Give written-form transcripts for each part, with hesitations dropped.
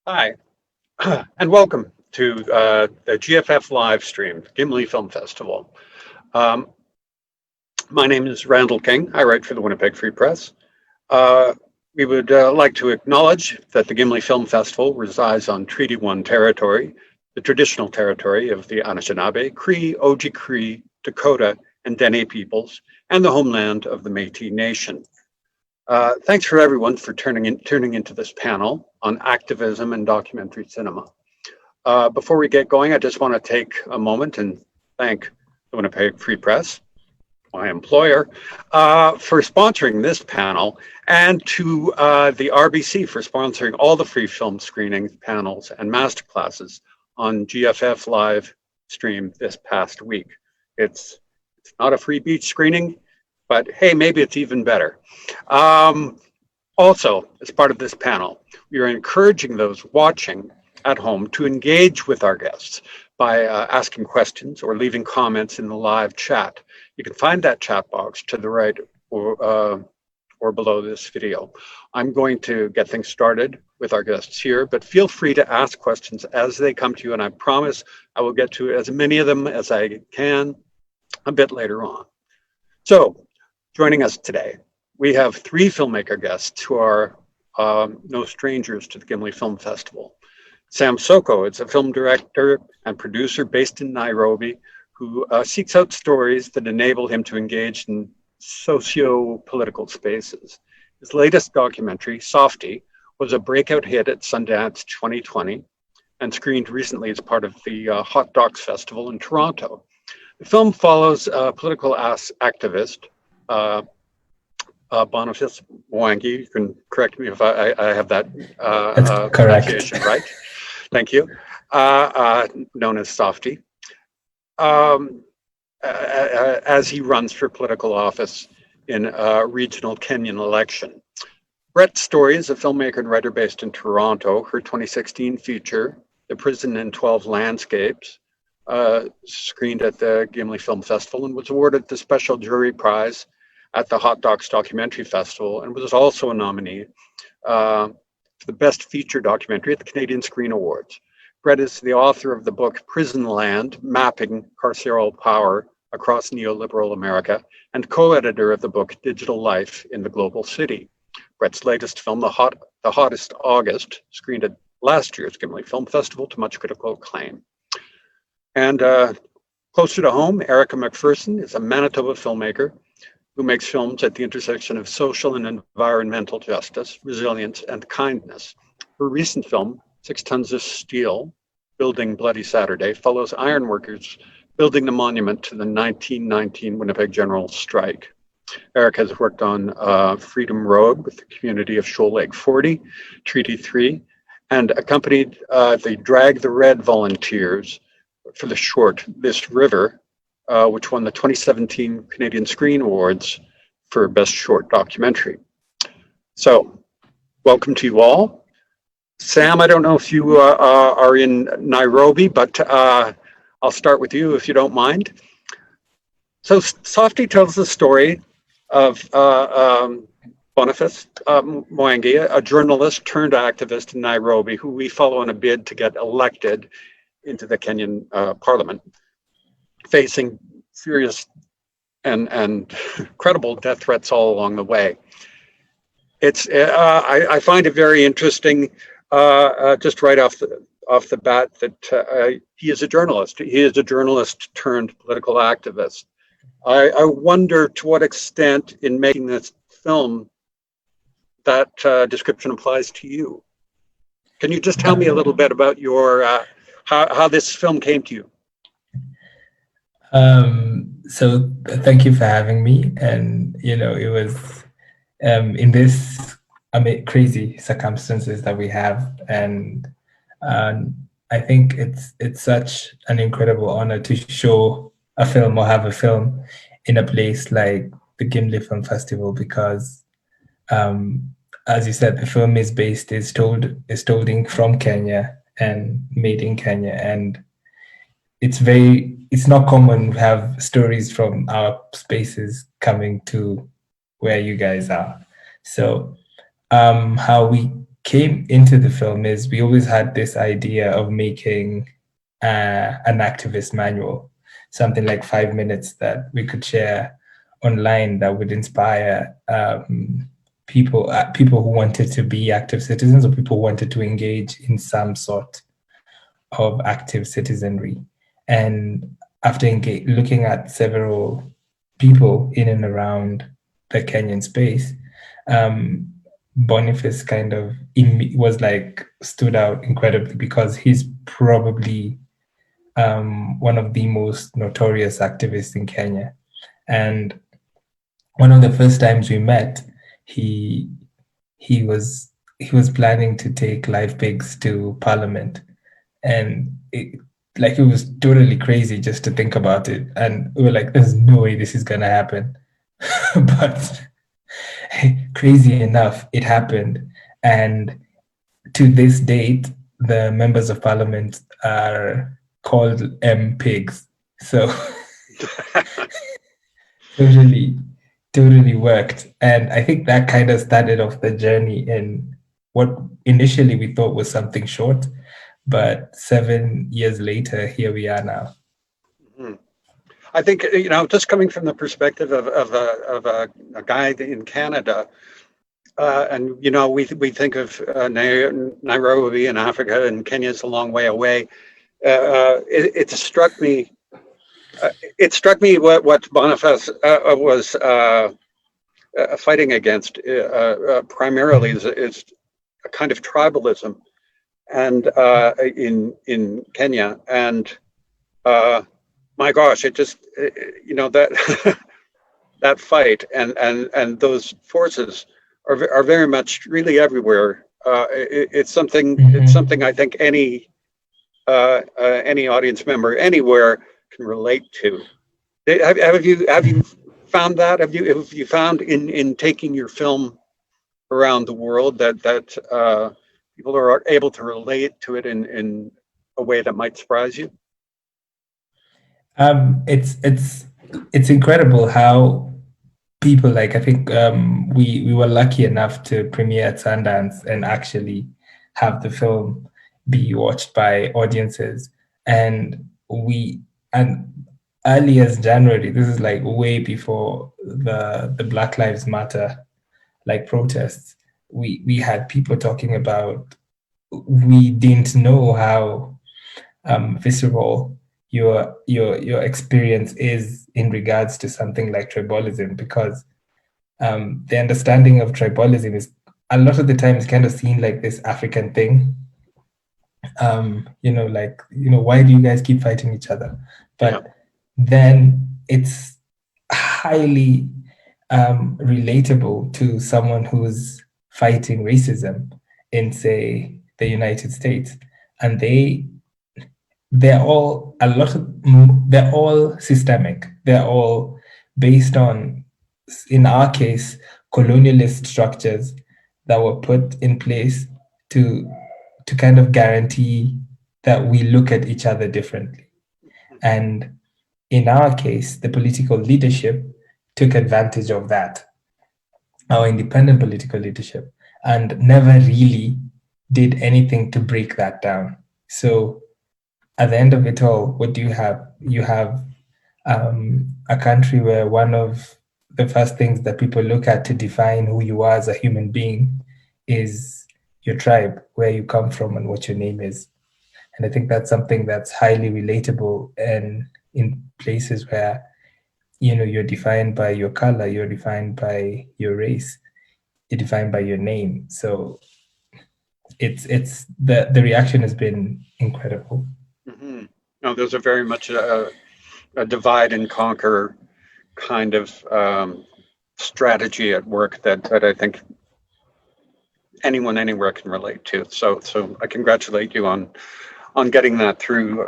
Hi, and welcome to the GFF live stream, Gimli Film Festival. Um, my name is Randall King. I write for the Winnipeg Free Press. Uh, we would like to acknowledge that the Gimli Film Festival resides on Treaty 1 territory, the traditional territory of the Anishinaabe, Cree, Oji-Cree, Dakota, and Dene peoples, and the homeland of the Métis Nation. Thanks for everyone for tuning into this panel on activism and documentary cinema. Before we get going, I just want to take a moment and thank the Winnipeg Free Press, my employer, for sponsoring this panel, and to the RBC for sponsoring all the free film screenings, panels, and masterclasses on GFF live stream this past week. It's not a free beach screening, but hey, maybe it's even better. Also, as part of this panel, we are encouraging those watching at home to engage with our guests by asking questions or leaving comments in the live chat. You can find that chat box to the right or below this video. I'm going to get things started with our guests here, but feel free to ask questions as they come to you, and I promise I will get to as many of them as I can a bit later on. So, joining us today, we have three filmmaker guests who are no strangers to the Gimli Film Festival. Sam Soko is a film director and producer based in Nairobi who seeks out stories that enable him to engage in socio-political spaces. His latest documentary, Softie, was a breakout hit at Sundance 2020 and screened recently as part of the Hot Docs Festival in Toronto. The film follows a political activist, Boniface Mwangi. You can correct me if I have that pronunciation right. Thank you. Known as Softie, as he runs for political office in a regional Kenyan election. Brett Story is a filmmaker and writer based in Toronto. Her 2016 feature, The Prison in 12 Landscapes, screened at the Gimli Film Festival and was awarded the Special Jury Prize at the Hot Docs Documentary Festival, and was also a nominee for the Best Feature Documentary at the Canadian Screen Awards. Brett is the author of the book Prison Land, Mapping Carceral Power Across Neoliberal America, and co-editor of the book Digital Life in the Global City. Brett's latest film, The Hottest August, screened at last year's Gimli Film Festival to much critical acclaim. And closer to home, Erica MacPherson is a Manitoba filmmaker who makes films at the intersection of social and environmental justice, resilience, and kindness. Her recent film, 6 Tons of Steel, Building Bloody Saturday, follows ironworkers building the monument to the 1919 Winnipeg General Strike. Eric has worked on Freedom Road with the community of Shoal Lake 40, Treaty 3, and accompanied the Drag the Red volunteers for the short This River, which won the 2017 Canadian Screen Awards for Best Short Documentary. So, welcome to you all. Sam, I don't know if you are in Nairobi, but I'll start with you if you don't mind. So, Softie tells the story of Boniface Mwangi, a journalist turned activist in Nairobi, who we follow in a bid to get elected into the Kenyan parliament, facing serious and credible death threats all along the way. It's I find it very interesting, just right off the bat, that he is a journalist. He is a journalist turned political activist. I wonder to what extent, in making this film, that description applies to you. Can you just tell me a little bit about your how this film came to you? So thank you for having me. And it was in this crazy circumstances that we have, and I think it's such an incredible honor to show a film or have a film in a place like the Gimli Film Festival, because as you said, the film is told from Kenya and made in Kenya, and it's not common to have stories from our spaces coming to where you guys are. So how we came into the film is we always had this idea of making an activist manual, something like 5 minutes that we could share online that would inspire people who wanted to be active citizens, or people who wanted to engage in some sort of active citizenry. And after looking at several people in and around the Kenyan space, Boniface kind of was like stood out incredibly because he's probably one of the most notorious activists in Kenya. And one of the first times we met, he he was planning to take live pigs to Parliament, and it was totally crazy just to think about it. And we were like, "There's no way this is gonna happen," but crazy enough, it happened. And to this date, the members of Parliament are called pigs. So totally, totally worked. And I think that kind of started off the journey in what initially we thought was something short, but 7 years later, here we are now. Mhm. I think, just coming from the perspective of a guy in Canada, and we think of Nairobi in Africa, and Kenya's a long way away. It struck me. It struck me what Boniface was fighting against primarily is a kind of tribalism, and in Kenya, and my gosh, it just that that fight and those forces are very much really everywhere. It's something. Mhm. It's something I think any audience member anywhere can relate to. Have you found that? Have you found in taking your film around the world that people are able to relate to it in a way that might surprise you? It's incredible how people, like, I think we were lucky enough to premiere at Sundance and actually have the film be watched by audiences. And early as January, this is like way before the Black Lives Matter like protests. We had people talking about, we didn't know how visceral your experience is in regards to something like tribalism, because the understanding of tribalism is a lot of the time is kind of seen like this African thing. Why do you guys keep fighting each other? But then it's highly relatable to someone who's fighting racism in, say, the United States, and they're all they're all systemic. They're all based on, in our case, colonialist structures that were put in place to kind of guarantee that we look at each other differently. And in our case, the political leadership took advantage of that, our independent political leadership, and never really did anything to break that down. So at the end of it all, what do you have? You have a country where one of the first things that people look at to define who you are as a human being is your tribe, where you come from, and what your name is. And I think that's something that's highly relatable, and in places where you're defined by your color, you're defined by your race, you're defined by your name. So it's the reaction has been incredible. Mm-hmm. No, there's a very much a divide and conquer kind of strategy at work that I think anyone anywhere can relate to. So I congratulate you on getting that through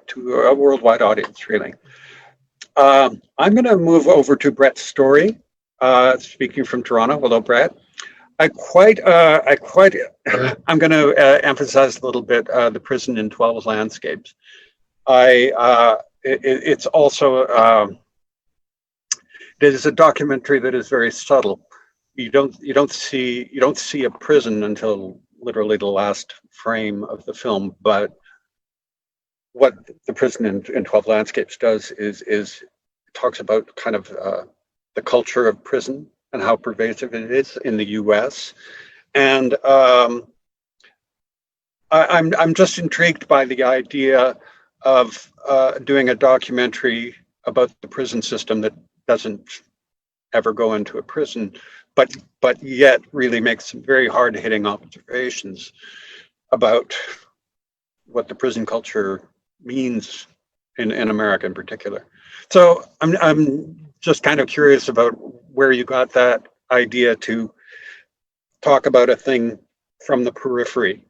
to a worldwide audience, really. I'm going to move over to Brett's story. Speaking from Toronto, hello, Brett. I'm going to emphasize a little bit the prison in 12 landscapes. It's also it is a documentary that is very subtle. You don't see a prison until literally the last frame of the film, but what the prison in 12 Landscapes does is talks about kind of the culture of prison and how pervasive it is in the US. And I'm just intrigued by the idea of doing a documentary about the prison system that doesn't ever go into a prison, but yet really makes some very hard-hitting observations about what the prison culture means in America in particular. So I'm just kind of curious about where you got that idea to talk about a thing from the periphery.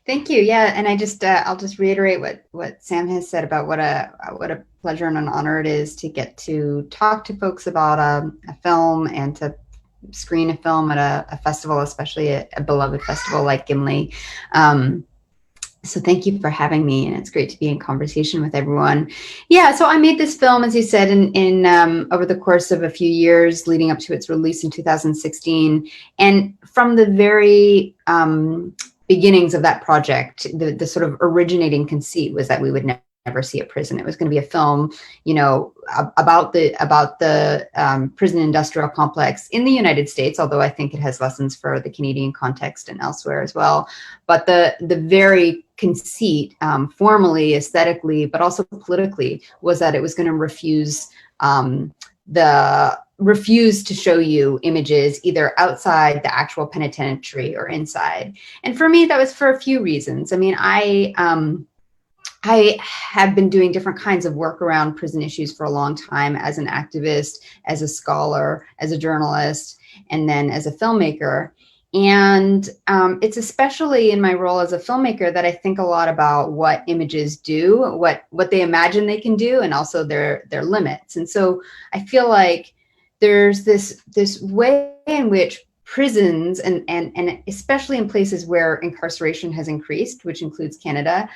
Thank you. Yeah, and I'll just reiterate what Sam has said about what a pleasure and an honor it is to get to talk to folks about a film and to screen a film at a festival, especially a beloved festival like Gimli. So thank you for having me, and it's great to be in conversation with everyone. Yeah, so I made this film, as you said, in over the course of a few years leading up to its release in 2016. And from the very beginnings of that project, the sort of originating conceit was that we would never see a prison. It was going to be a film, you know, about the prison industrial complex in the United States, although I think it has lessons for the Canadian context and elsewhere as well. But the very conceit, formally, aesthetically, but also politically, was that it was going to refuse to show you images either outside the actual penitentiary or inside. And for me, that was for a few reasons. I mean, I have been doing different kinds of work around prison issues for a long time as an activist, as a scholar, as a journalist, and then as a filmmaker. And it's especially in my role as a filmmaker that I think a lot about what images do, what they imagine they can do, and also their limits. And so I feel like there's this way in which prisons, and especially in places where incarceration has increased, which includes Canada,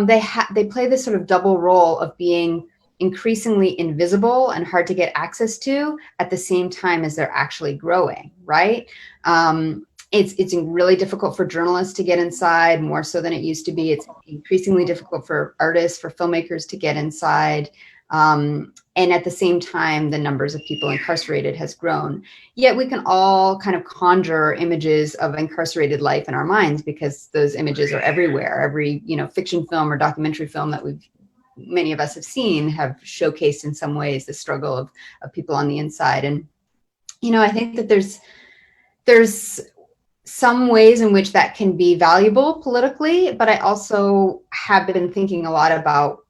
they play this sort of double role of being increasingly invisible and hard to get access to at the same time as they're actually growing, right? It's really difficult for journalists to get inside, more so than it used to be. It's increasingly difficult for artists, for filmmakers to get inside. And at the same time, the numbers of people incarcerated has grown. Yet we can all kind of conjure images of incarcerated life in our minds because those images are everywhere. Every, you know, fiction film or documentary film that many of us have seen have showcased in some ways the struggle of people on the inside. And, you know, I think that there's some ways in which that can be valuable politically, but I also have been thinking a lot about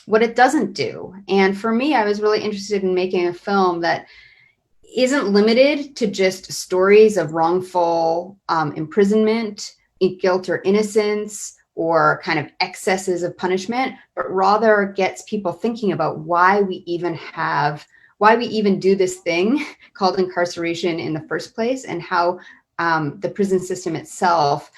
what it doesn't do. And for me, I was really interested in making a film that isn't limited to just stories of wrongful imprisonment, guilt or innocence, or kind of excesses of punishment, but rather gets people thinking about why we even do this thing called incarceration in the first place, and how the prison system itself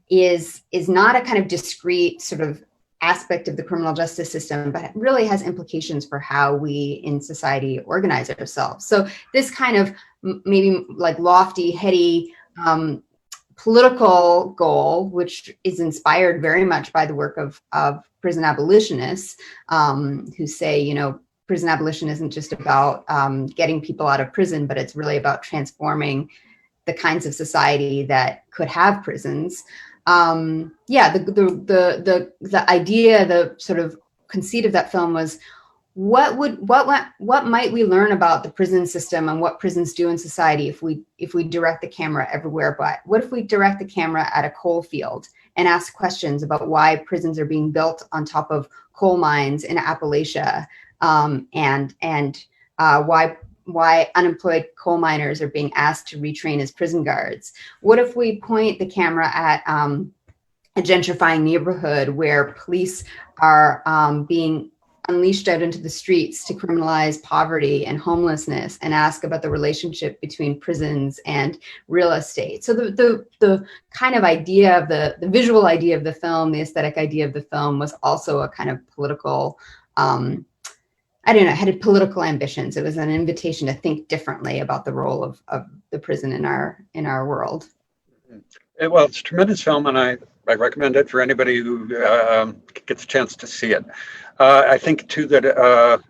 is not a kind of discrete sort of aspect of the criminal justice system, but it really has implications for how we in society organize ourselves. So this kind of maybe like lofty, heady political goal, which is inspired very much by the work of prison abolitionists, who say, you know, prison abolition isn't just about getting people out of prison, but it's really about transforming the kinds of society that could have prisons. The idea, the sort of conceit of that film was, what might we learn about the prison system and what prisons do in society if we direct the camera everywhere? But what if we direct the camera at a coal field and ask questions about why prisons are being built on top of coal mines in Appalachia, and why unemployed coal miners are being asked to retrain as prison guards? What if we point the camera at a gentrifying neighborhood where police are being unleashed out into the streets to criminalize poverty and homelessness, and ask about the relationship between prisons and real estate? So the kind of idea of the visual idea of the film, the aesthetic idea of the film, was also a kind of political, I don't know, had political ambitions. It was an invitation to think differently about the role of the prison in our world. Well, it's a tremendous film, and I recommend it for anybody who gets a chance to see it. I think too that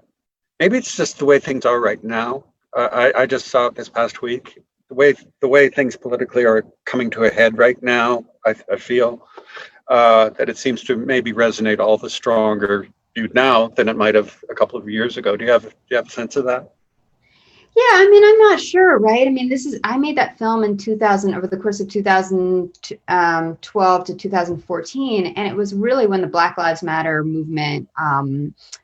maybe it's just the way things are right now. I just saw it this past week. The way things politically are coming to a head right now, I feel that it seems to maybe resonate all the stronger viewed now than it might have a couple of years ago. Do you have a sense of that? Yeah, I mean, I'm not sure, right? I mean, I made that film in 2000, over the course of 2012 to 2014, and it was really when the Black Lives Matter movement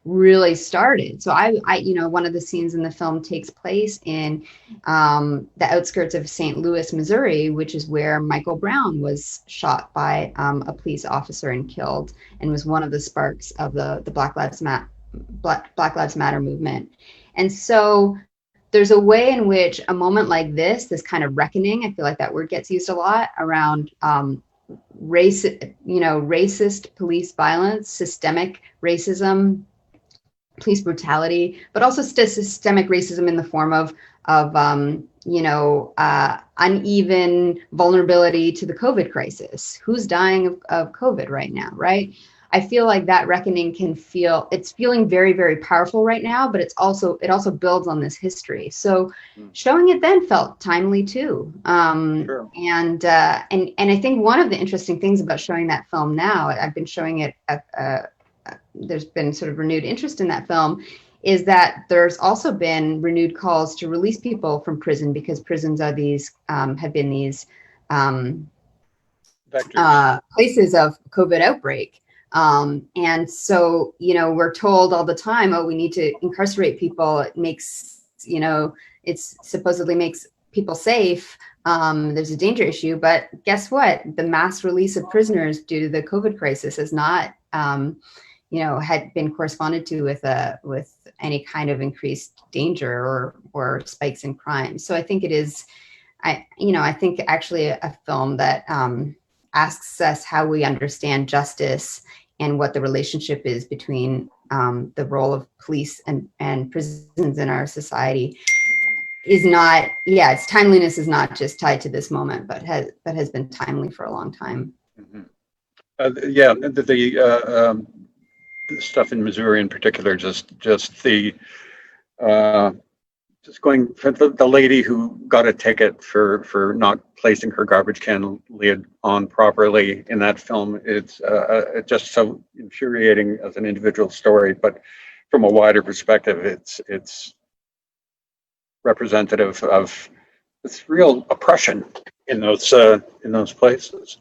really started. So one of the scenes in the film takes place in the outskirts of St. Louis, Missouri, which is where Michael Brown was shot by a police officer and killed, and was one of the sparks of the Black Lives Matter movement. And so there's a way in which a moment like this kind of reckoning, I feel like that word gets used a lot around racist police violence, systemic racism, police brutality, but also systemic racism in the form of uneven vulnerability to the COVID crisis. Who's dying of COVID right now, right? I feel like that reckoning it's feeling very, very powerful right now, but it also builds on this history. So showing it then felt timely too. Sure. And I think one of the interesting things about showing that film now, I've been showing it there's been sort of renewed interest in that film, is that there's also been renewed calls to release people from prison, because prisons are have been these places of COVID outbreak. And so, we're told all the time, oh, we need to incarcerate people. It makes, it supposedly makes people safe. There's a danger issue, but guess what? The mass release of prisoners due to the COVID crisis has not, had been corresponded to with any kind of increased danger or spikes in crime. So I think it is, I think actually a film that asks us how we understand justice and what the relationship is between the role of police and prisons in our society is not, its timeliness is not just tied to this moment, but has been timely for a long time. Mm-hmm. The stuff in Missouri in particular, just going for the lady who got a ticket for not placing her garbage can lid on properly in that film. It's just so infuriating as an individual story, but from a wider perspective, it's representative of this real oppression in those places.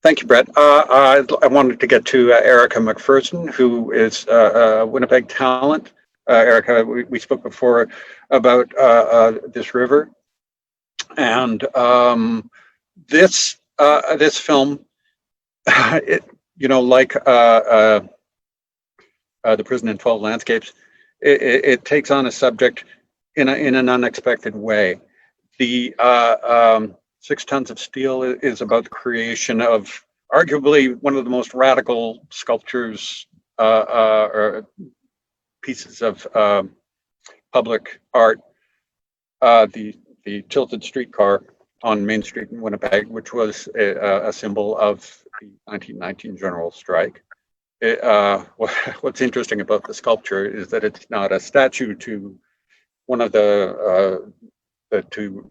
Thank you, Brett. I wanted to get to Erica MacPherson, who is a Winnipeg talent. Erica, we spoke before about this river, and this film, like The Prison in 12 Landscapes, it takes on a subject in an unexpected way. The 6 Tons of Steel is about the creation of arguably one of the most radical sculptures or pieces of public art, the tilted streetcar on Main Street in Winnipeg, which was a symbol of the 1919 general strike. What's interesting about the sculpture is that it's not a statue to one of the two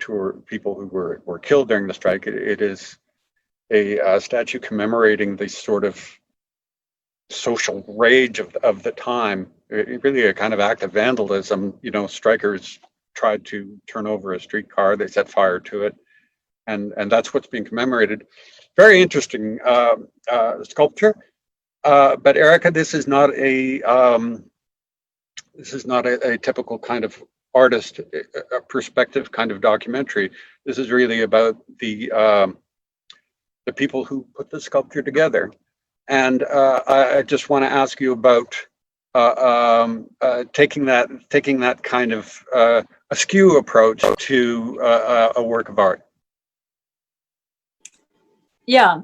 people who were killed during the strike. It is a statue commemorating the sort of social rage of the time. Really a kind of act of vandalism. Strikers tried to turn over a streetcar. They set fire to it, and that's what's being commemorated. Very interesting sculpture. But Erica, this is not a typical kind of artist perspective kind of documentary. This is really about the people who put the sculpture together. And I just want to ask you about taking that kind of askew approach to a work of art. Yeah,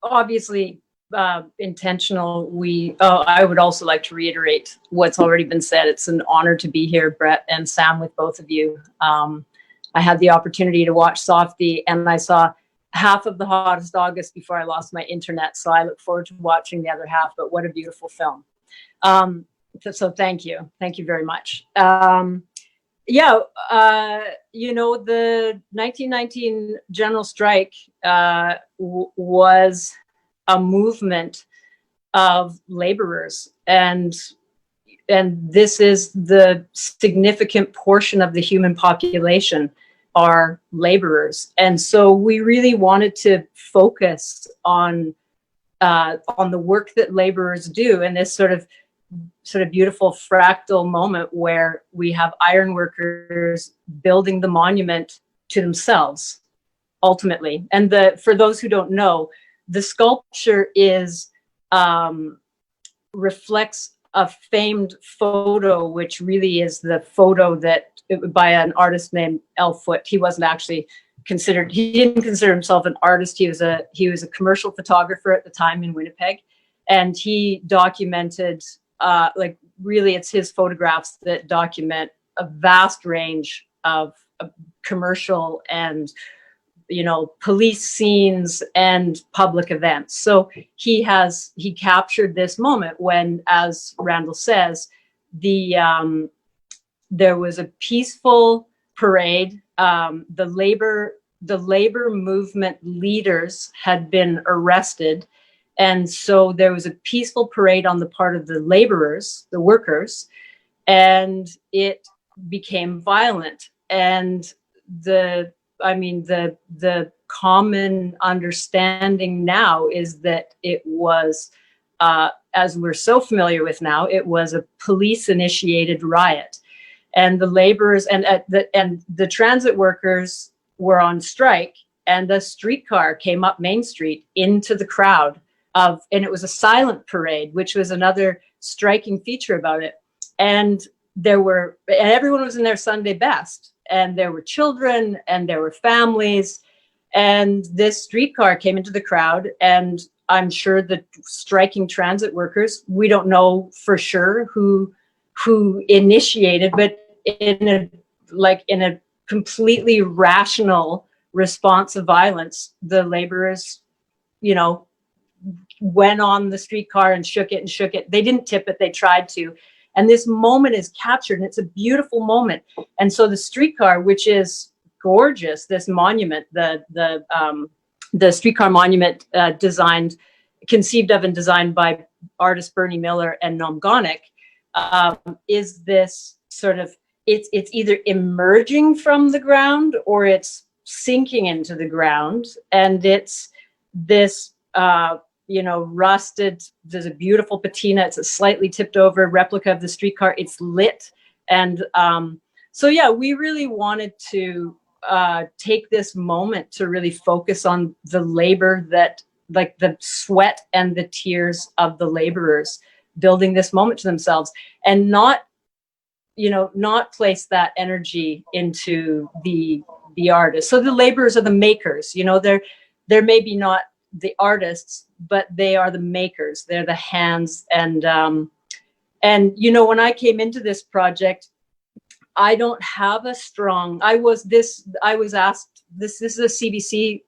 obviously intentional. I would also like to reiterate what's already been said. It's an honor to be here, Brett and Sam, with both of you. I had the opportunity to watch Softie, and I saw half of The Hottest August before I lost my internet. So I look forward to watching the other half, but what a beautiful film. So thank you. Thank you very much. Yeah, you know, the 1919 general strike was a movement of laborers, and this is the significant portion of the human population are laborers. And so we really wanted to focus on the work that laborers do, and this sort of beautiful fractal moment where we have iron workers building the monument to themselves, ultimately. And for those who don't know, the sculpture reflects a famed photo, which really is the photo by an artist named L. Foote. He wasn't actually considered, he didn't consider himself an artist. He was a commercial photographer at the time in Winnipeg. And he documented, like really it's his photographs that document a vast range of commercial and, you know, police scenes and public events. So he captured this moment when, as Randall says, there was a peaceful parade. The labor movement leaders had been arrested. And so there was a peaceful parade on the part of the laborers, the workers, and it became violent. And the common understanding now is that it was, as we're so familiar with now, it was a police-initiated riot. And the laborers and the transit workers were on strike, and the streetcar came up Main Street into the crowd and it was a silent parade, which was another striking feature about it. And everyone was in their Sunday best, and there were children and there were families, and this streetcar came into the crowd. And I'm sure the striking transit workers, we don't know for sure who initiated, but in a completely rational response of violence, the laborers, you know, went on the streetcar and shook it. They didn't tip it, they tried to. And this moment is captured, and it's a beautiful moment. And so the streetcar, which is gorgeous, this monument, the streetcar monument conceived of and designed by artist Bernie Miller and Noam Gonick, is this sort of, it's either emerging from the ground or it's sinking into the ground. And it's this, you know, rusted, there's a beautiful patina. It's a slightly tipped over replica of the streetcar. It's lit. And so, yeah, we really wanted to take this moment to really focus on the labor that, like the sweat and the tears of the laborers building this moment to themselves, and not place that energy into the artists. So the laborers are the makers, you know, they're maybe not the artists, but they are the makers. They're the hands. And you know, when I came into this project, I don't have a strong, I was asked, this is a CBC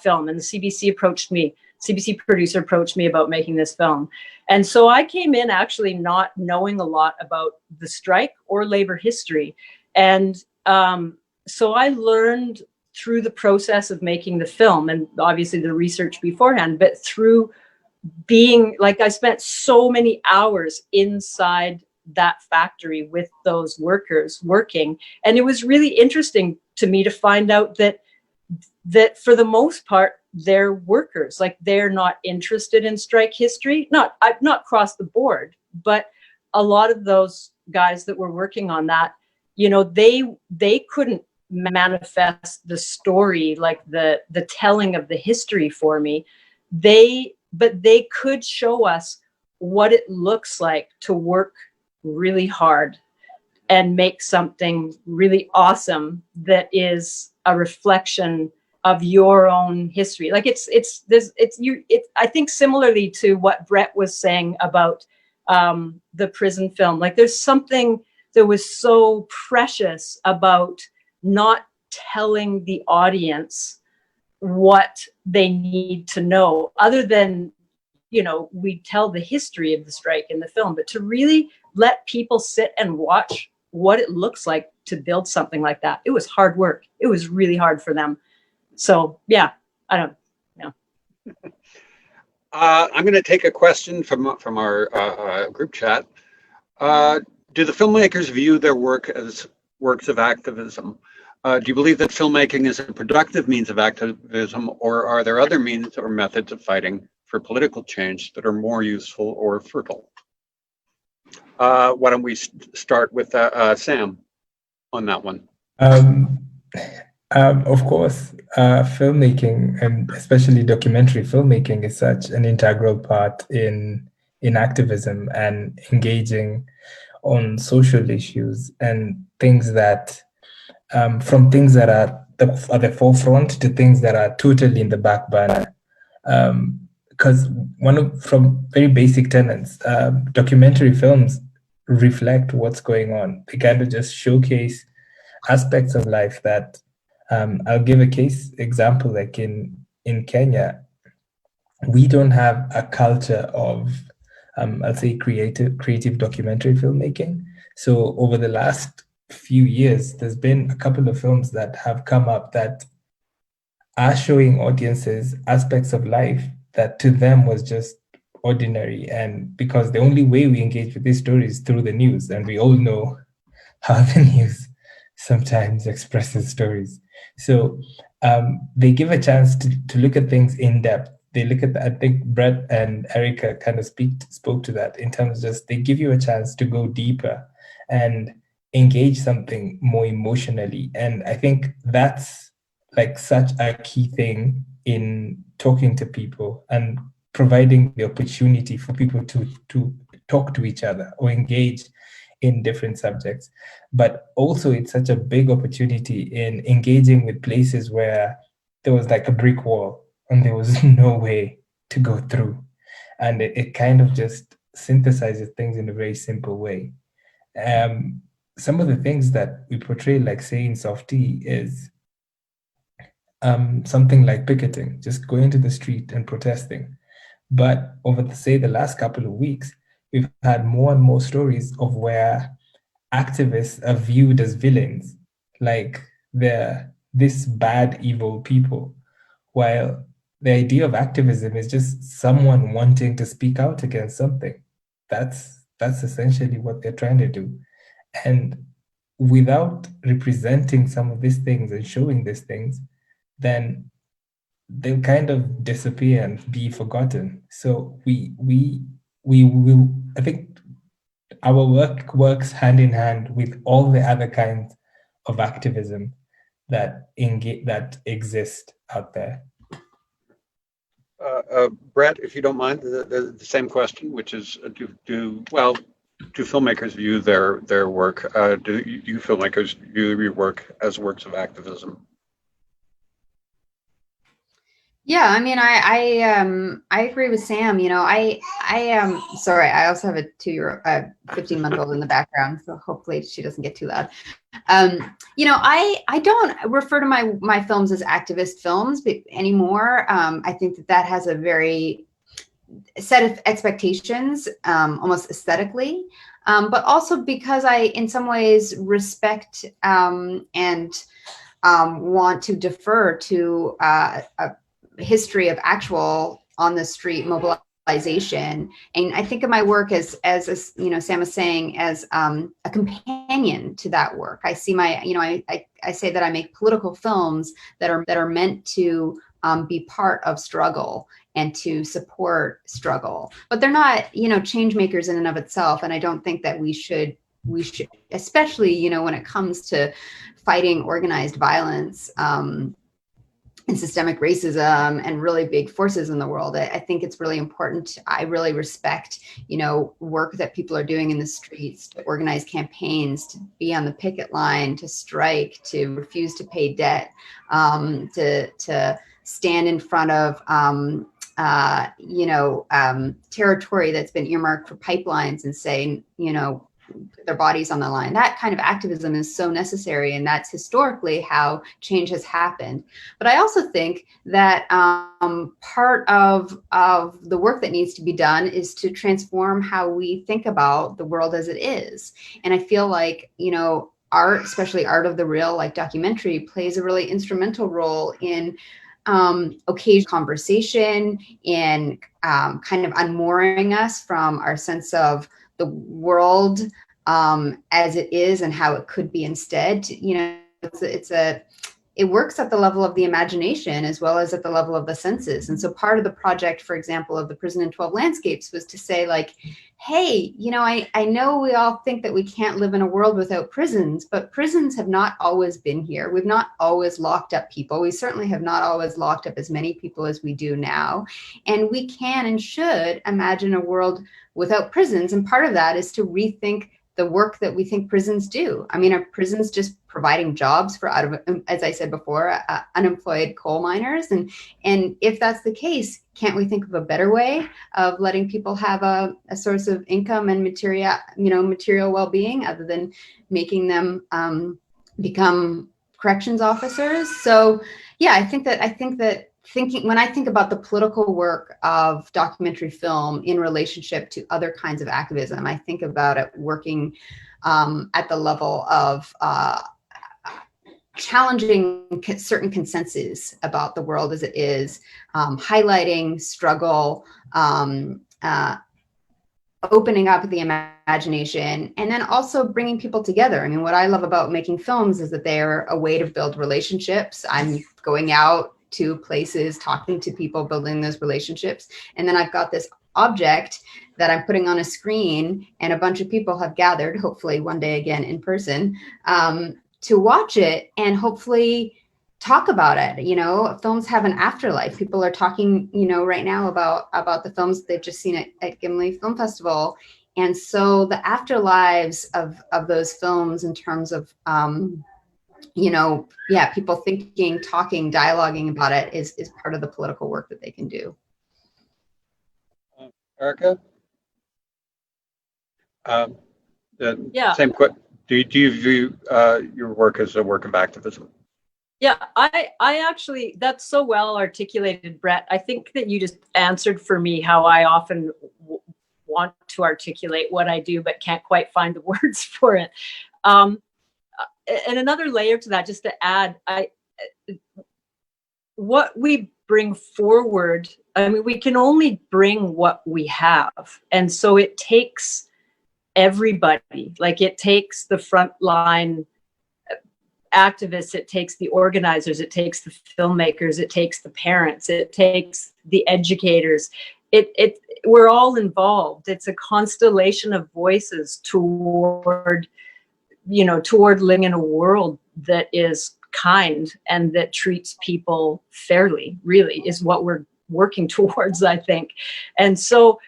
film, and the CBC producer approached me about making this film. And so I came in actually not knowing a lot about the strike or labor history. And so I learned through the process of making the film, and obviously the research beforehand, but through being, like, I spent so many hours inside that factory with those workers working. And it was really interesting to me to find out that for the most part, they're workers. Like, they're not interested in strike history, not across the board, but a lot of those guys that were working on that, you know, they couldn't manifest the story, like the telling of the history for me. But they could show us what it looks like to work really hard and make something really awesome that is a reflection of your own history. Like I think similarly to what Brett was saying about the prison film, like there's something that was so precious about not telling the audience what they need to know, other than, we tell the history of the strike in the film, but to really let people sit and watch what it looks like to build something like that. It was hard work. It was really hard for them. So yeah, I don't know. I'm going to take a question from our group chat. Do the filmmakers view their work as works of activism? Do you believe that filmmaking is a productive means of activism, or are there other means or methods of fighting for political change that are more useful or fertile? Why don't we start with Sam on that one? Of course, filmmaking, and especially documentary filmmaking, is such an integral part in activism and engaging on social issues and things that, from things that are at the forefront to things that are totally in the back burner. Because from very basic tenets, documentary films reflect what's going on. They kind of just showcase aspects of life that, I'll give a case example, like in Kenya, we don't have a culture of, I'll say, creative documentary filmmaking. So over the last few years, there's been a couple of films that have come up that are showing audiences aspects of life that to them was just ordinary. And because the only way we engage with these stories is through the news, and we all know how the news sometimes expresses stories. So they give a chance to look at things in depth. They look at, I think Brett and Erica kind of spoke to that, in terms of just, they give you a chance to go deeper and engage something more emotionally. And I think that's like such a key thing in talking to people and providing the opportunity for people to talk to each other or engage in different subjects. But also it's such a big opportunity in engaging with places where there was like a brick wall and there was no way to go through. And it kind of just synthesizes things in a very simple way. Some of the things that we portray, like say in Softie, is something like picketing, just going to the street and protesting. But over the last couple of weeks, we've had more and more stories of where activists are viewed as villains, like they're this bad, evil people, while the idea of activism is just someone wanting to speak out against something. That's essentially what they're trying to do. And without representing some of these things and showing these things, then they'll kind of disappear and be forgotten. So we will, I think our work works hand in hand with all the other kinds of activism that exist out there. Brett, if you don't mind, the same question, which is, do filmmakers view their work? Do you filmmakers view your work as works of activism? Yeah, I mean, I agree with Sam. I am sorry. I also have a 15-month-old in the background, so hopefully she doesn't get too loud. I don't refer to my films as activist films anymore. I think that has a very set of expectations, almost aesthetically, but also because I, in some ways, respect and want to defer to a history of actual on the street mobilization. And I think of my work as Sam was saying, as a companion to that work. I see I say that I make political films that are meant to be part of struggle and to support struggle, but they're not, change makers in and of itself. And I don't think that we should, especially, when it comes to fighting organized violence, and systemic racism and really big forces in the world. I think it's really important. I really respect, work that people are doing in the streets, to organize campaigns, to be on the picket line, to strike, to refuse to pay debt, to stand in front of, territory that's been earmarked for pipelines and say, put their bodies on the line. That kind of activism is so necessary, and that's historically how change has happened. But I also think that part of the work that needs to be done is to transform how we think about the world as it is. And I feel like, you know, art, especially art of the real, like documentary, plays a really instrumental role in occasional conversation, in kind of unmooring us from our sense of the world as it is and how it could be instead. You know, it works at the level of the imagination as well as at the level of the senses. And so part of the project, for example, of the Prison in 12 Landscapes was to say, like, hey, you know, I know we all think that we can't live in a world without prisons, but prisons have not always been here. We've not always locked up people. We certainly have not always locked up as many people as we do now. And we can and should imagine a world without prisons. And part of that is to rethink the work that we think prisons do. I mean, are prisons just providing jobs for, as I said before, unemployed coal miners? And if that's the case, can't we think of a better way of letting people have a source of income and material well-being, other than making them become corrections officers? So yeah, I think that when I think about the political work of documentary film in relationship to other kinds of activism, I think about it working at the level of challenging certain consensus about the world as it is, highlighting struggle, opening up the imagination, and then also bringing people together. I mean, what I love about making films is that they're a way to build relationships. I'm going out to places, talking to people, building those relationships. And then I've got this object that I'm putting on a screen, and a bunch of people have gathered, hopefully one day again in person, to watch it and hopefully talk about it. You know, films have an afterlife. People are talking, you know, right now about the films they've just seen at Gimli Film Festival. And so the afterlives of those films in terms of, you know, yeah, people thinking, talking, dialoguing about it is part of the political work that they can do. Erica? Yeah. Same question. Do you view your work as a work of activism? Yeah, I actually, that's so well articulated, Brett. I think that you just answered for me how I often want to articulate what I do, but can't quite find the words for it. And another layer to that, just to add, what we bring forward, I mean, we can only bring what we have. And so it takes everybody, like it takes the frontline activists, it takes the organizers, it takes the filmmakers, it takes the parents, it takes the educators. We're all involved. It's a constellation of voices toward living in a world that is kind and that treats people fairly, really, is what we're working towards, I think. And so,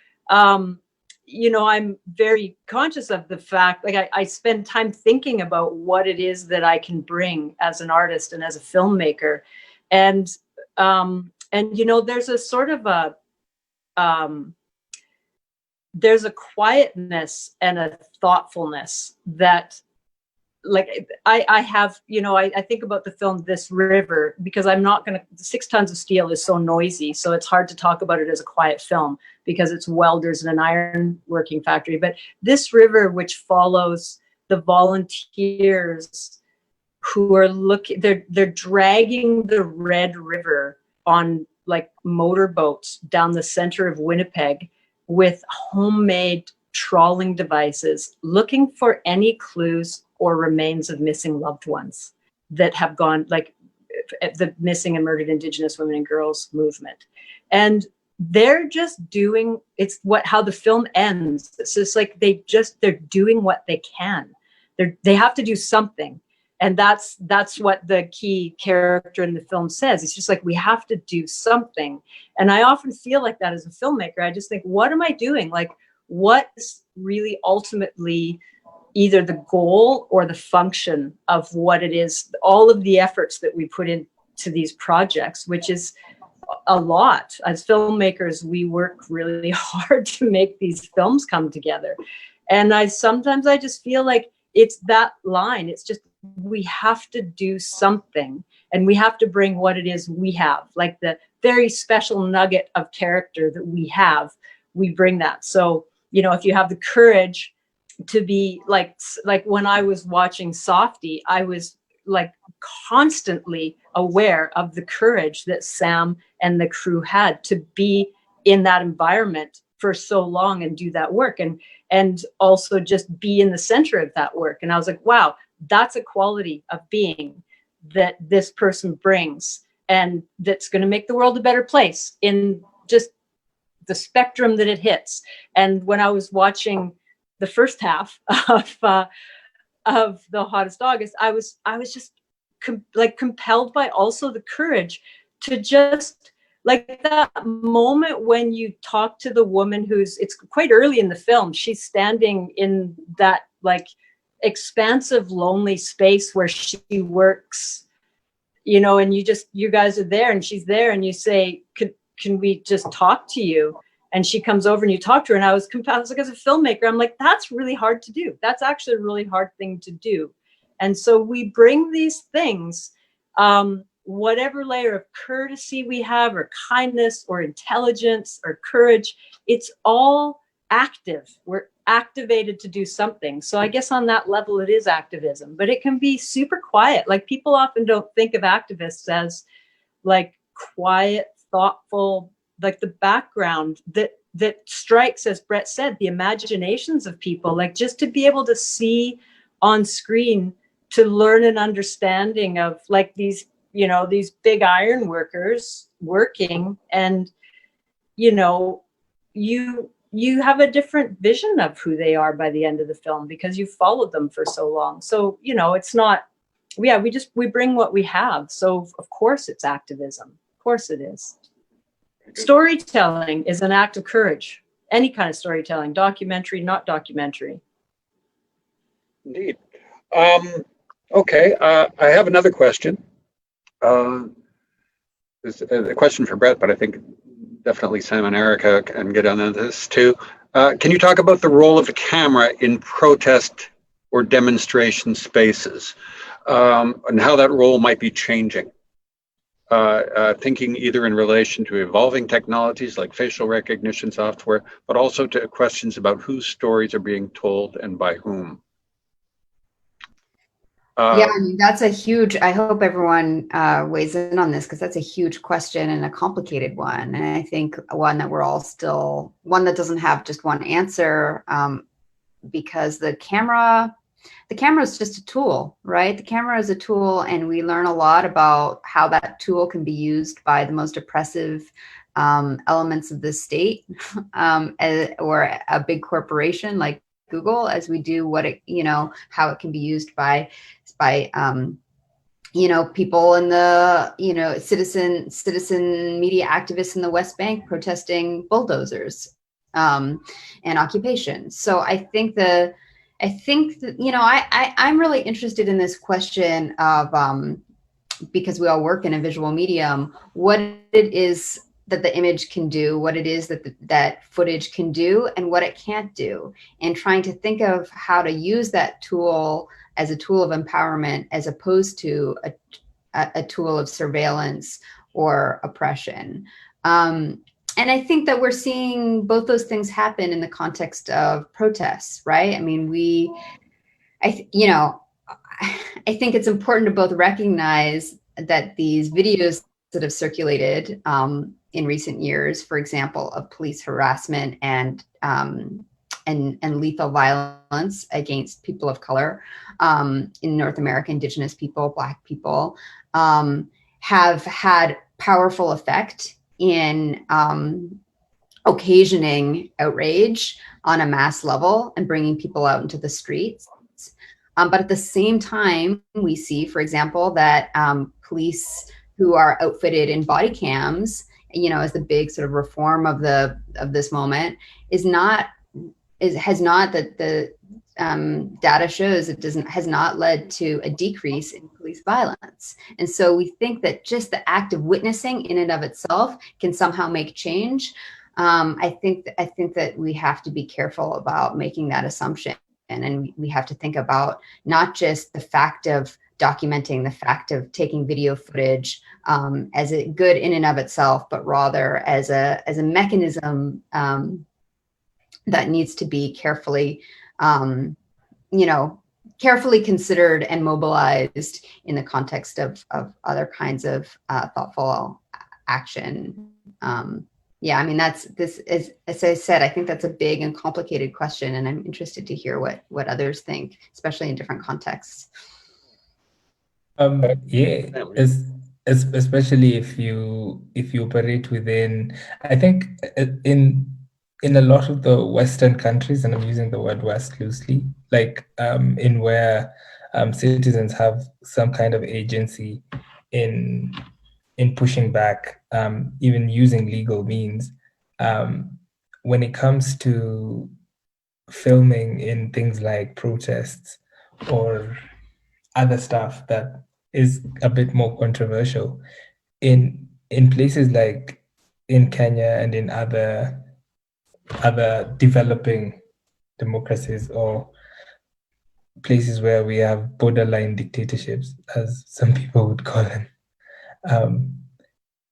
you know, I'm very conscious of the fact, like I spend time thinking about what it is that I can bring as an artist and as a filmmaker. And you know, there's a sort of there's a quietness and a thoughtfulness that, like, I have, you know, I think about the film This River, because I'm not going to, 6 Tons of Steel is so noisy, so it's hard to talk about it as a quiet film because it's welders in an iron working factory. But This River, which follows the volunteers who are looking, they're dragging the Red River on like motorboats down the center of Winnipeg with homemade trawling devices, looking for any clues or remains of missing loved ones that have gone, like the missing and murdered Indigenous women and girls movement. And they're just doing, it's how the film ends. It's just like they're doing what they can. They have to do something. And that's what the key character in the film says. It's just like, we have to do something. And I often feel like that as a filmmaker. I just think, what am I doing? Like, what is really ultimately either the goal or the function of what it is, all of the efforts that we put into these projects, which is a lot. As filmmakers, we work really hard to make these films come together. And sometimes I just feel like it's that line. It's just, we have to do something, and we have to bring what it is we have, like the very special nugget of character that we have. We bring that. So, you know, if you have the courage to be like when I was watching Softie, I was like constantly aware of the courage that Sam and the crew had to be in that environment for so long and do that work, and also just be in the center of that work. And I was like, wow, that's a quality of being that this person brings, and that's going to make the world a better place in just the spectrum that it hits. And when I was watching the first half of The Hottest August, I was just compelled by also the courage to just, like, that moment when you talk to the woman it's quite early in the film, she's standing in that like expansive, lonely space where she works, you know, and you guys are there and she's there, and you say, can we just talk to you? And she comes over and you talk to her. And I was like, as a filmmaker, I'm like, that's really hard to do. That's actually a really hard thing to do. And so we bring these things, whatever layer of courtesy we have, or kindness, or intelligence, or courage, it's all active. We're activated to do something. So I guess on that level, it is activism, but it can be super quiet. Like, people often don't think of activists as like quiet, thoughtful, like the background that strikes, as Brett said, the imaginations of people, like just to be able to see on screen, to learn an understanding of like these, you know, these big iron workers working, and, you know, you have a different vision of who they are by the end of the film because you've followed them for so long. So, you know, it's not, yeah, we bring what we have. So of course it's activism. Of course it is. Storytelling is an act of courage. Any kind of storytelling, documentary, not documentary. Indeed. Okay, I have another question. It's a question for Brett, but I think definitely Sam and Erica can get on this too. Can you talk about the role of the camera in protest or demonstration spaces, and how that role might be changing? Thinking either in relation to evolving technologies like facial recognition software, but also to questions about whose stories are being told and by whom. Yeah, I mean, that's a huge, I hope everyone weighs in on this, because that's a huge question and a complicated one. And I think one that we're all still, one that doesn't have just one answer, because the camera is just a tool, right? The camera is a tool, and we learn a lot about how that tool can be used by the most oppressive elements of the state, or a big corporation like Google, as we do what it, you know, how it can be used by you know, people in the, you know, citizen media activists in the West Bank protesting bulldozers and occupation. So I think that, you know, I'm really interested in this question of, because we all work in a visual medium, what it is that the image can do, what it is that that footage can do, and what it can't do, and trying to think of how to use that tool as a tool of empowerment, as opposed to a tool of surveillance or oppression. And I think that we're seeing both those things happen in the context of protests, right? I mean, you know, I think it's important to both recognize that these videos that have circulated in recent years, for example, of police harassment and lethal violence against people of color in North America, Indigenous people, Black people, have had powerful effect in occasioning outrage on a mass level and bringing people out into the streets. But at the same time, we see, for example, that police who are outfitted in body cams, you know, as the big sort of reform of this moment, has not that the data shows has not led to a decrease in police violence. And so we think that just the act of witnessing in and of itself can somehow make change. I think that we have to be careful about making that assumption, and we have to think about not just the fact of documenting, the fact of taking video footage as a good in and of itself, but rather as a mechanism that needs to be carefully, carefully considered and mobilized in the context of other kinds of thoughtful action. Yeah, I mean, as I said, I think that's a big and complicated question, and I'm interested to hear what others think, especially in different contexts. Yeah, especially if you operate within, I think in a lot of the Western countries, and I'm using the word West loosely, like in where citizens have some kind of agency in pushing back, even using legal means. When it comes to filming in things like protests or other stuff that is a bit more controversial, in places like in Kenya and in other developing democracies, or places where we have borderline dictatorships, as some people would call them,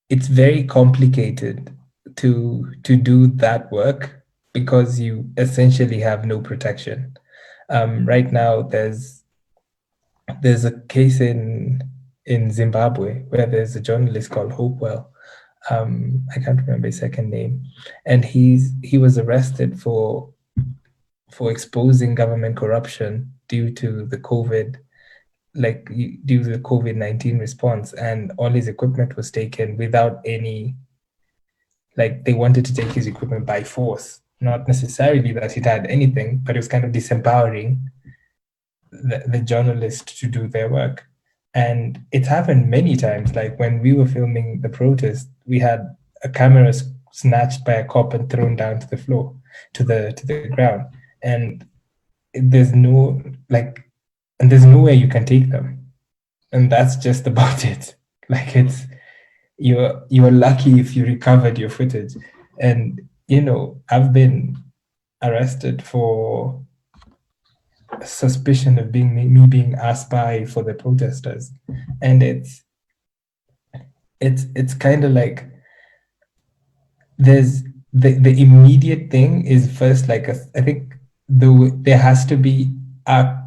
it's very complicated to do that work because you essentially have no protection. Right now, there's a case in Zimbabwe where there's a journalist called Hopewell. I can't remember his second name, and he was arrested for exposing government corruption due to the COVID-19 response, and all his equipment was taken without any, like, they wanted to take his equipment by force. Not necessarily that it had anything, but it was kind of disempowering the journalist to do their work. And it's happened many times. Like when we were filming the protest, we had a camera snatched by a cop and thrown down to the floor, to the ground. And there's nowhere you can take them. And that's just about it. Like you're lucky if you recovered your footage. And I've been arrested for suspicion of me being a spy for the protesters, and it's kind of like there's the immediate thing is first, like, I think there has to be a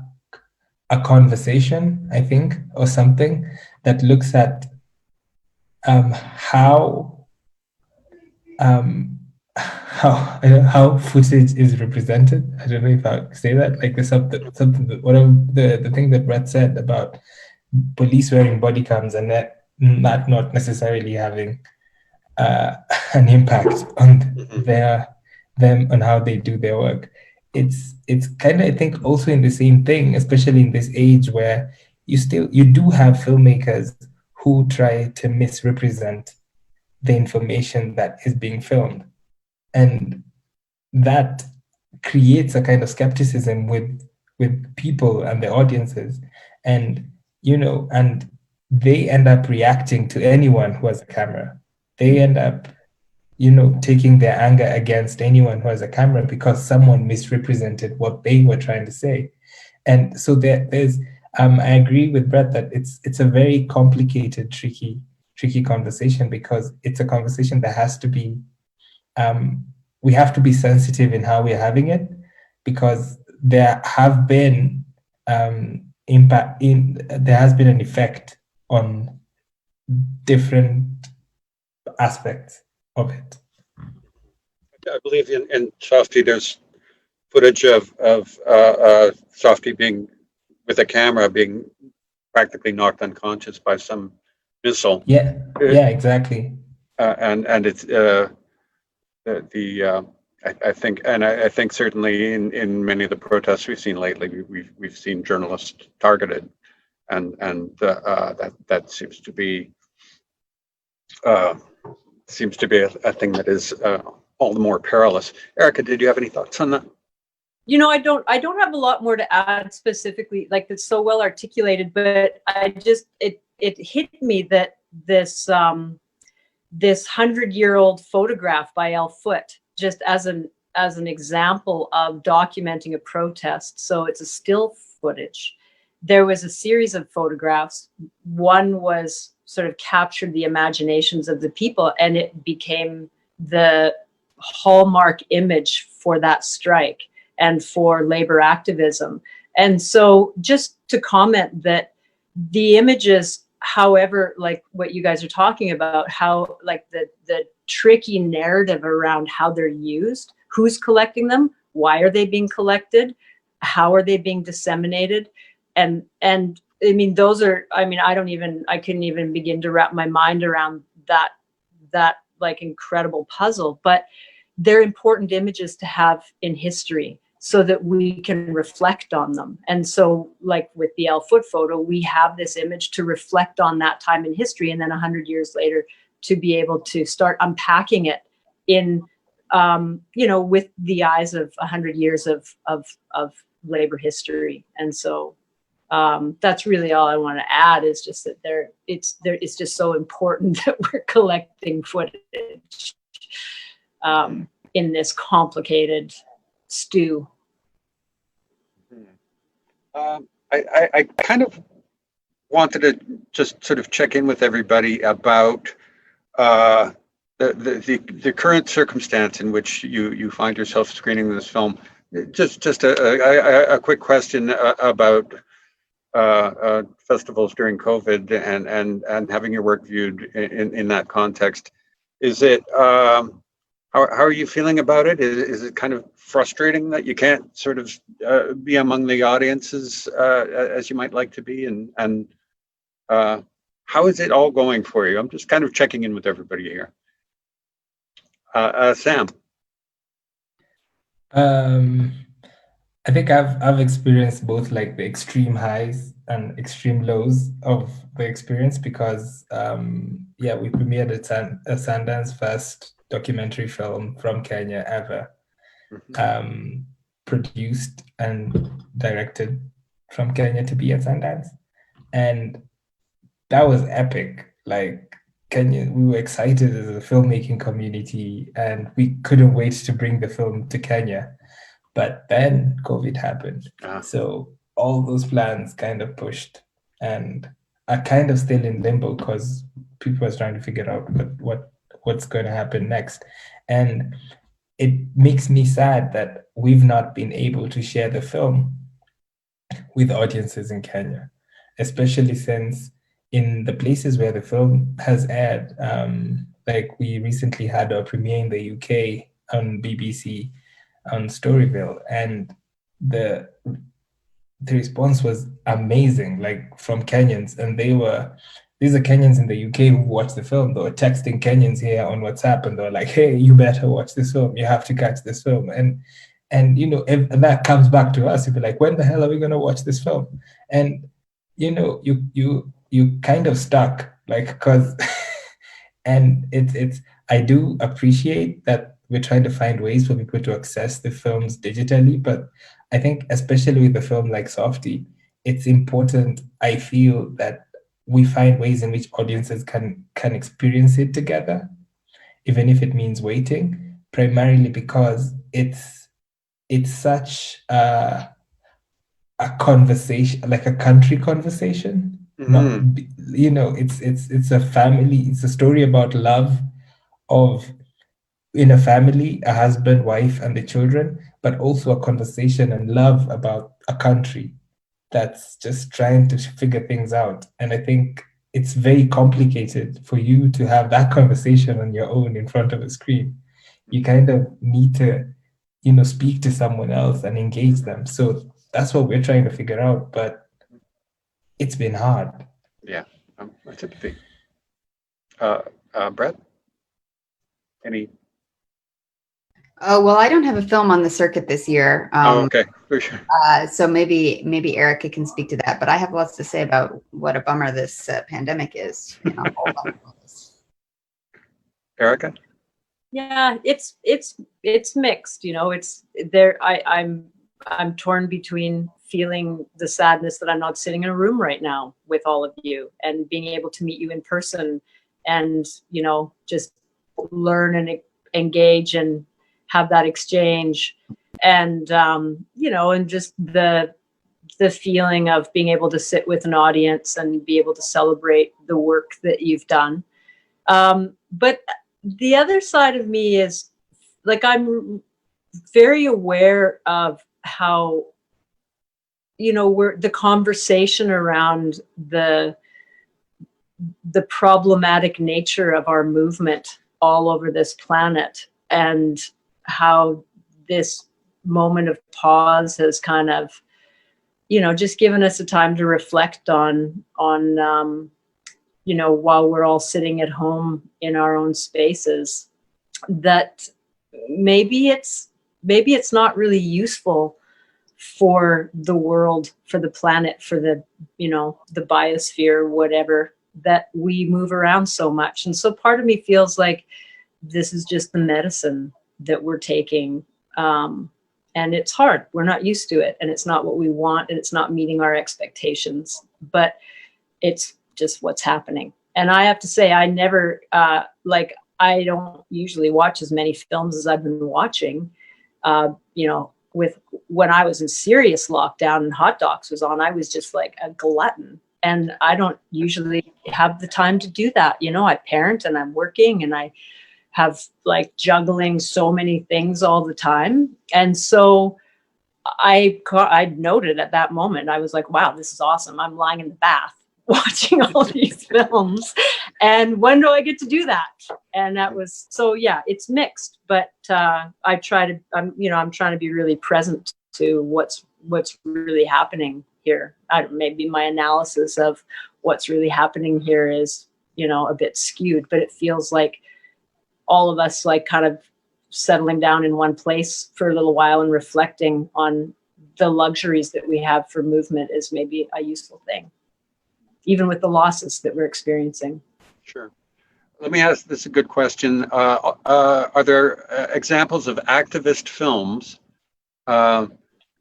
conversation, I think, or something that looks at how footage is represented. I don't know if I say that. Like one of the thing that Brett said about police wearing body cams and that not necessarily having an impact on them on how they do their work. It's kind of, I think, also in the same thing, especially in this age where you do have filmmakers who try to misrepresent the information that is being filmed. And that creates a kind of skepticism with people and the audiences. And, and they end up reacting to anyone who has a camera. They end up, taking their anger against anyone who has a camera because someone misrepresented what they were trying to say. And so there's, I agree with Brett that it's a very complicated, tricky conversation, because it's a conversation that has to be, we have to be sensitive in how we're having it, because there have been there has been an effect on different aspects of it. I believe in Softie, there's footage of Softie being with a camera being practically knocked unconscious by some missile. Yeah, exactly. And it's I think certainly in many of the protests we've seen lately, we've seen journalists targeted, and that seems to be a thing that is all the more perilous. Erica, did you have any thoughts on that? I don't have a lot more to add specifically, like that's so well articulated, but it hit me that this this 100-year-old photograph by Elle Foote, just as an example of documenting a protest. So it's a still footage. There was a series of photographs. One was sort of captured the imaginations of the people, and it became the hallmark image for that strike and for labor activism. And so just to comment that the images, however, like what you guys are talking about, how like the tricky narrative around how they're used, who's collecting them, why are they being collected, how are they being disseminated, and I mean, those are, I mean, I couldn't even begin to wrap my mind around that like incredible puzzle. But they're important images to have in history so that we can reflect on them. And so like with the Elle Foote photo, we have this image to reflect on that time in history, and then 100 years later to be able to start unpacking it in you know, with the eyes of 100 years of labor history. And so that's really all I want to add, is just that it's just so important that we're collecting footage in this complicated stew. I kind of wanted to just sort of check in with everybody about the current circumstance in which you find yourself screening this film. Just a quick question about festivals during COVID and having your work viewed in that context. Is it how are you feeling about it? Is it kind of frustrating that you can't sort of be among the audiences as you might like to be? And how is it all going for you? I'm just kind of checking in with everybody here. Sam. I think I've experienced both like the extreme highs and extreme lows of the experience, because yeah, we premiered a Sundance first documentary film from Kenya ever, produced and directed from Kenya to be at Sundance, and that was epic. Like Kenya, we were excited as a filmmaking community, and we couldn't wait to bring the film to Kenya. But then COVID happened. So all those plans kind of pushed and are kind of still in limbo, because people are trying to figure out what's going to happen next. And it makes me sad that we've not been able to share the film with audiences in Kenya, especially since in the places where the film has aired, like we recently had a premiere in the UK on BBC on Storyville, and the response was amazing, like from Kenyans, and these are Kenyans in the UK who watched the film. They were texting Kenyans here on WhatsApp, and they were like, "Hey, you better watch this film. You have to catch this film." And you know, if that comes back to us, you'd be like, "When the hell are we gonna watch this film?" And you know, you kind of stuck, like, because and it's I do appreciate that we're trying to find ways for people to access the films digitally, but I think especially with a film like Softie, it's important, I feel, that we find ways in which audiences can experience it together, even if it means waiting, primarily because it's such a conversation, like a country conversation. Not, you know, it's a family, it's a story about love of, in a family, a husband, wife, and the children, but also a conversation and love about a country that's just trying to figure things out. And I think it's very complicated for you to have that conversation on your own in front of a screen. You kind of need to, you know, speak to someone else and engage them. So that's what we're trying to figure out, but it's been hard. Yeah, I typically. Brett? Any? Oh, well, I don't have a film on the circuit this year. Okay, for sure. So maybe Erica can speak to that, but I have lots to say about what a bummer this pandemic is. You know, Erica? Yeah, it's mixed, you know, it's there. I'm torn between feeling the sadness that I'm not sitting in a room right now with all of you and being able to meet you in person and, just learn and engage and have that exchange. And, and just the feeling of being able to sit with an audience and be able to celebrate the work that you've done. But the other side of me is, like, I'm very aware of how, the conversation around the problematic nature of our movement all over this planet, and how this moment of pause has kind of, just given us a time to reflect on, while we're all sitting at home in our own spaces, that maybe it's not really useful for the world, for the planet, for the, the biosphere, whatever, that we move around so much. And so part of me feels like this is just the medicine that we're taking. And it's hard. We're not used to it, and it's not what we want, and it's not meeting our expectations, but it's just what's happening. And I have to say, I never, I don't usually watch as many films as I've been watching, with when I was in serious lockdown and Hot Docs was on, I was just like a glutton. And I don't usually have the time to do that. I parent and I'm working, and I have like juggling so many things all the time. And so I noted at that moment, I was like, wow, this is awesome. I'm lying in the bath watching all these films, and when do I get to do that? And that was, so yeah, it's mixed, but I'm trying to be really present to what's really happening here. Maybe my analysis of what's really happening here is, a bit skewed, but it feels like all of us, like, kind of settling down in one place for a little while and reflecting on the luxuries that we have for movement is maybe a useful thing, even with the losses that we're experiencing. Sure. Let me ask this a good question. Are there examples of activist films that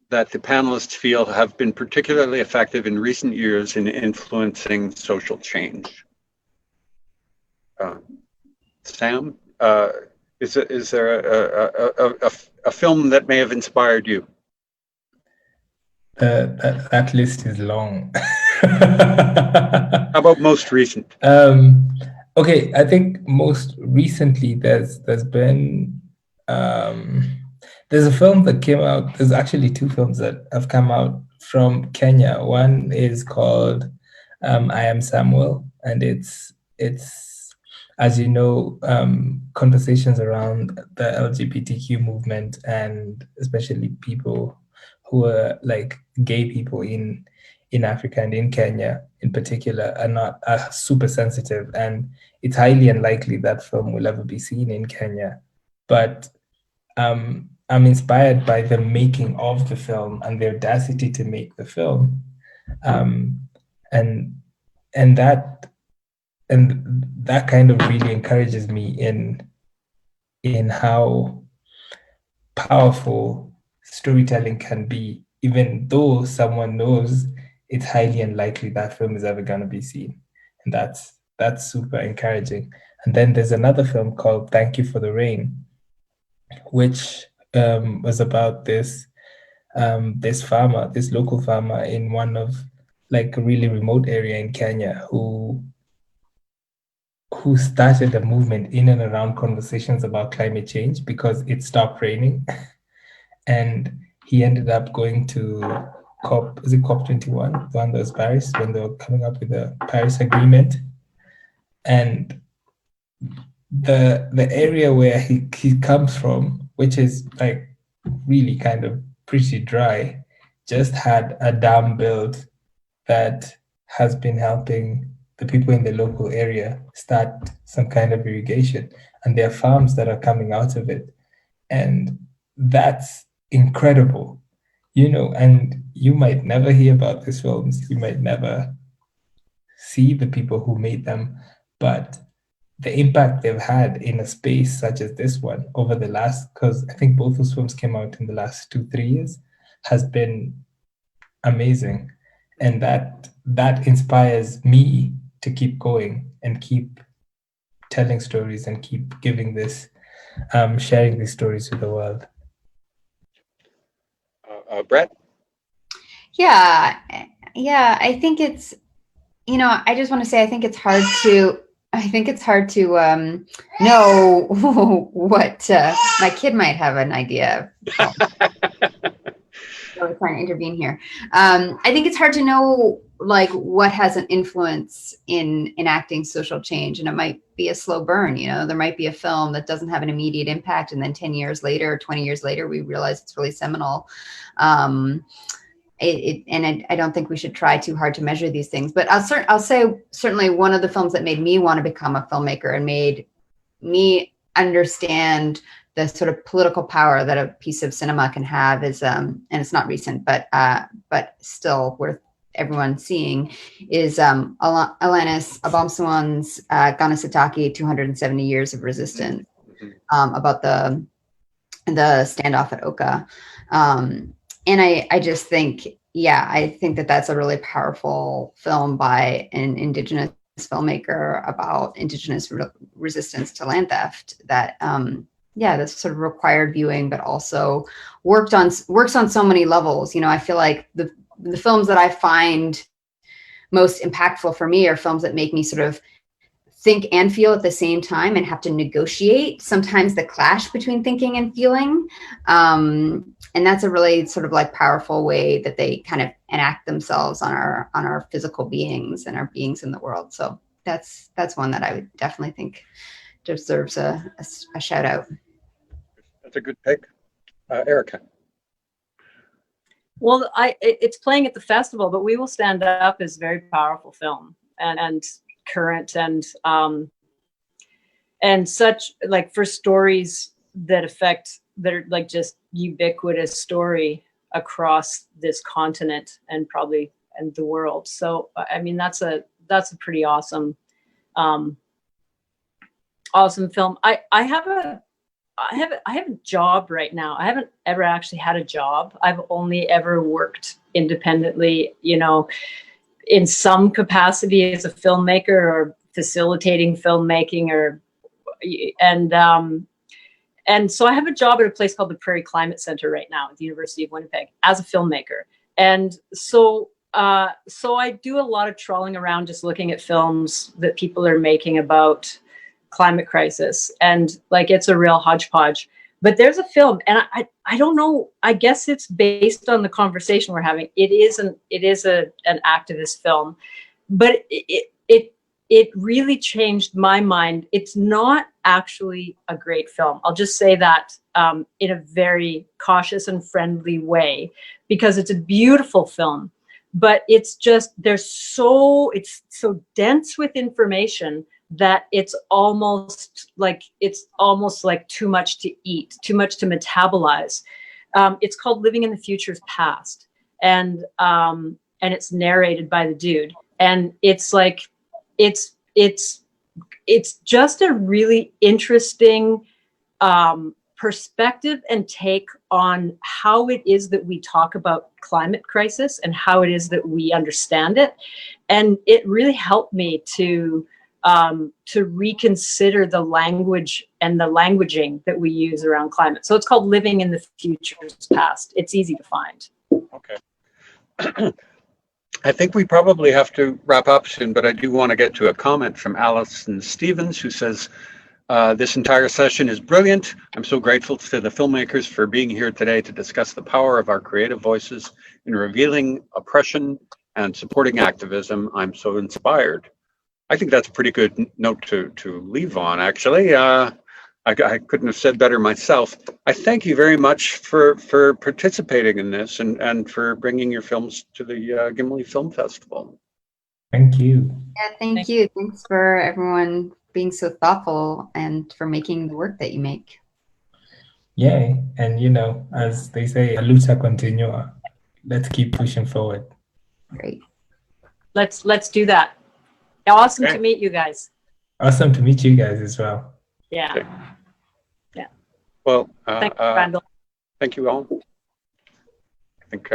the panelists feel have been particularly effective in recent years in influencing social change? Sam, is there a film that may have inspired you? That list is long. How about most recent? Okay, I think most recently there's been there's a film that came out. There's actually two films that have come out from Kenya. One is called I Am Samuel, and it's as you know, conversations around the LGBTQ movement, and especially people who are like gay people in Africa and in Kenya in particular are super sensitive, and it's highly unlikely that film will ever be seen in Kenya. But I'm inspired by the making of the film and the audacity to make the film, and that kind of really encourages me in how powerful storytelling can be, even though someone knows it's highly unlikely that film is ever going to be seen. And that's super encouraging. And then there's another film called Thank You for the Rain, which was about this local farmer in one of like a really remote area in Kenya who started a movement in and around conversations about climate change because it stopped raining. And he ended up going to COP21, the one that was Paris, when they were coming up with the Paris Agreement. And the area where he comes from, which is like really kind of pretty dry, just had a dam built that has been helping the people in the local area start some kind of irrigation. And there are farms that are coming out of it. And that's incredible, and you might never hear about these films. You might never see the people who made them, but the impact they've had in a space such as this one over the last, because I think both those films came out in the last 2-3 years, has been amazing. And that inspires me to keep going and keep telling stories and keep giving this, sharing these stories with the world. Brett? Yeah, I think it's, I just want to say, I think it's hard to know what my kid might have an idea of. So we're trying to intervene here. I think it's hard to know like what has an influence in enacting social change, and it might be a slow burn. There might be a film that doesn't have an immediate impact, and then 10 years later, 20 years later, we realize it's really seminal. I don't think we should try too hard to measure these things, but I'll say certainly one of the films that made me want to become a filmmaker and made me understand the sort of political power that a piece of cinema can have is, and it's not recent, but still worth everyone seeing, is Alanis Abomsawant's Ganasatake, 270 Years of Resistance, about the standoff at Oka. And I just think, I think that that's a really powerful film by an Indigenous filmmaker about Indigenous resistance to land theft that, that's sort of required viewing, but also works on so many levels. I feel like the films that I find most impactful for me are films that make me sort of think and feel at the same time and have to negotiate sometimes the clash between thinking and feeling. And that's a really sort of like powerful way that they kind of enact themselves on our physical beings and our beings in the world. So that's one that I would definitely think deserves a shout out. That's a good pick. Erica. Well, it's playing at the festival, but We Will Stand Up is a very powerful film and current and such, like, for stories that are like just ubiquitous story across this continent and the world. So I mean, that's a pretty awesome film. I have a job right now. I haven't ever actually had a job. I've only ever worked independently, in some capacity as a filmmaker or facilitating filmmaking and so I have a job at a place called the Prairie Climate Center right now at the University of Winnipeg as a filmmaker. And so I do a lot of trawling around, just looking at films that people are making about climate crisis. And like, it's a real hodgepodge. But there's a film, and I don't know, I guess it's based on the conversation we're having. It is an activist film, but it really changed my mind. It's not actually a great film. I'll just say that in a very cautious and friendly way, because it's a beautiful film, but it's so dense with information that it's almost like too much to eat, too much to metabolize. It's called Living in the Future's Past, and it's narrated by the dude, and it's like it's just a really interesting perspective and take on how it is that we talk about climate crisis and how it is that we understand it, and it really helped me to reconsider the language and the languaging that we use around climate. So it's called Living in the Future's Past. It's easy to find. Okay. I think we probably have to wrap up soon, but I do want to get to a comment from Alison Stevens, who says, this entire session is brilliant. I'm so grateful to the filmmakers for being here today to discuss the power of our creative voices in revealing oppression and supporting activism. I'm so inspired. I think that's a pretty good note to leave on, actually. I couldn't have said better myself. I thank you very much for participating in this and for bringing your films to the Gimli Film Festival. Thank you. Yeah, thank you. Thanks for everyone being so thoughtful and for making the work that you make. Yeah, and as they say, a lucha continua. Let's keep pushing forward. Great. Let's do that. Awesome to meet you guys. Awesome to meet you guys as well. Yeah. Okay. Well, thank you, Randall. Thank you all. I think